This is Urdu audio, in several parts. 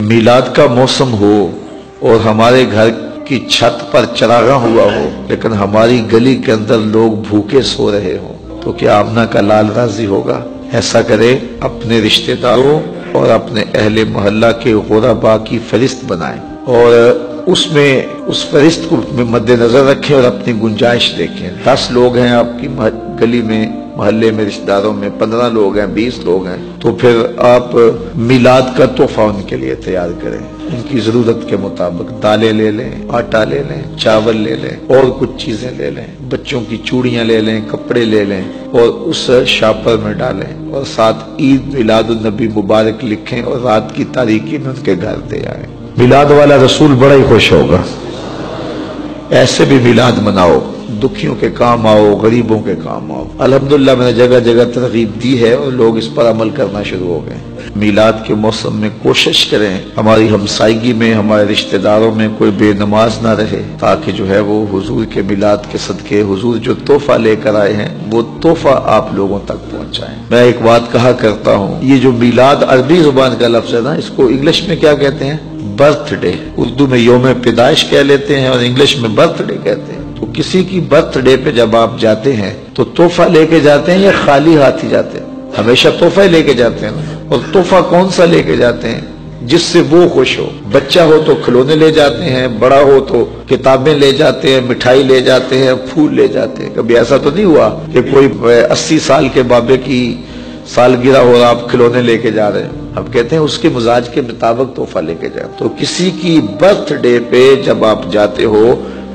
میلاد کا موسم ہو اور ہمارے گھر کی چھت پر چراغاں ہوا ہو لیکن ہماری گلی کے اندر لوگ بھوکے سو رہے ہوں تو کیا آمنہ کا لال راضی ہوگا؟ ایسا کرے اپنے رشتہ داروں اور اپنے اہل محلہ کے غرباء کی فہرست بنائیں اور اس فہرست کو مد نظر رکھیں اور اپنی گنجائش دیکھیں۔ 10 لوگ ہیں آپ کی گلی میں، محلے میں، رشتہ داروں میں 15 لوگ ہیں، 20 لوگ ہیں، تو پھر آپ میلاد کا تحفہ ان کے لیے تیار کریں۔ ان کی ضرورت کے مطابق دالیں لے لیں، آٹا لے لیں، چاول لے لیں اور کچھ چیزیں لے لیں، بچوں کی چوڑیاں لے لیں، کپڑے لے لیں اور اس شاپر میں ڈالیں اور ساتھ عید میلاد النبی مبارک لکھیں اور رات کی تاریکی میں ان کے گھر دے آئیں۔ میلاد والا رسول بڑا ہی خوش ہوگا۔ ایسے بھی میلاد مناؤ، دکھیوں کے کام آؤ، غریبوں کے کام آؤ۔ الحمدللہ میں نے جگہ جگہ ترغیب دی ہے اور لوگ اس پر عمل کرنا شروع ہو گئے۔ میلاد کے موسم میں کوشش کریں ہماری ہمسائیگی میں، ہمارے رشتہ داروں میں کوئی بے نماز نہ رہے، تاکہ جو ہے وہ حضور کے میلاد کے صدقے حضور جو تحفہ لے کر آئے ہیں وہ تحفہ آپ لوگوں تک پہنچائیں۔ میں ایک بات کہا کرتا ہوں، یہ جو میلاد عربی زبان کا لفظ ہے نا، اس کو انگلش میں کیا کہتے ہیں؟ Birth day. اردو میں یوم پیدائش کہہ لیتے ہیں اور انگلش میں برتھ ڈے کہتے ہیں۔ تو کسی کی برتھ ڈے پہ جب آپ جاتے ہیں تو تحفہ لے کے جاتے ہیں یا خالی ہاتھ ہی جاتے ہیں؟ ہمیشہ تحفہ لے کے جاتے ہیں نا۔ اور تحفہ کون سا لے کے جاتے ہیں؟ جس سے وہ خوش ہو۔ بچہ ہو تو کھلونے لے جاتے ہیں، بڑا ہو تو کتابیں لے جاتے ہیں، مٹھائی لے جاتے ہیں، پھول لے جاتے ہیں۔ کبھی ایسا تو نہیں ہوا کہ کوئی 80 سال کے بابے کی سالگرہ ہو آپ کھلونے لے کے جا رہے ہیں؟ اب کہتے ہیں اس کے مزاج کے مطابق تحفہ لے کے جائیں۔ تو کسی کی برتھ ڈے پہ جب آپ جاتے ہو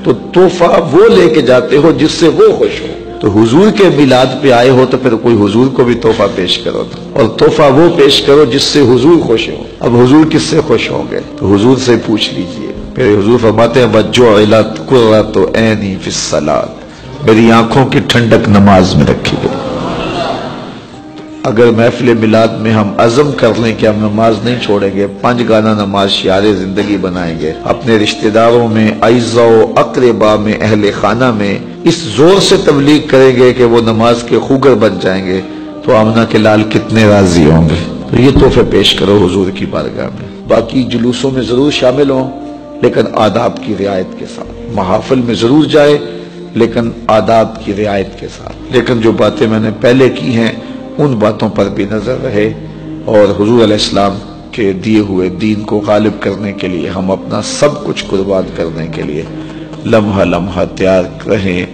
تو تحفہ وہ لے کے جاتے ہو جس سے وہ خوش ہو۔ تو حضور کے میلاد پہ آئے ہو تو پھر کوئی حضور کو بھی تحفہ پیش کرو، اور تحفہ وہ پیش کرو جس سے حضور خوش ہو۔ اب حضور کس سے خوش ہوں گے؟ تو حضور سے پوچھ لیجئے۔ پھر حضور فرماتے ہیں وَجُعِلَتْ قُرَّةُ عَيْنِي فِي الصَّلَاةِ، میری آنکھوں کی ٹھنڈک نماز میں رکھی گئی۔ اگر محفل میلاد میں ہم عزم کر لیں کہ ہم نماز نہیں چھوڑیں گے، 5 گانا نماز شعار زندگی بنائیں گے، اپنے رشتہ داروں میں، اعزاء و اقربا میں، اہل خانہ میں اس زور سے تبلیغ کریں گے کہ وہ نماز کے خوگر بن جائیں گے، تو آمنہ کے لال کتنے راضی ہوں گے۔ تو یہ تحفے پیش کرو حضور کی بارگاہ میں۔ باقی جلوسوں میں ضرور شامل ہوں لیکن آداب کی رعایت کے ساتھ، محافل میں ضرور جائے لیکن آداب کی رعایت کے ساتھ۔ لیکن جو باتیں میں نے پہلے کی ہیں ان باتوں پر بھی نظر رہے اور حضور علیہ السلام کے دیے ہوئے دین کو غالب کرنے کے لیے ہم اپنا سب کچھ قربان کرنے کے لیے لمحہ لمحہ تیار رہیں۔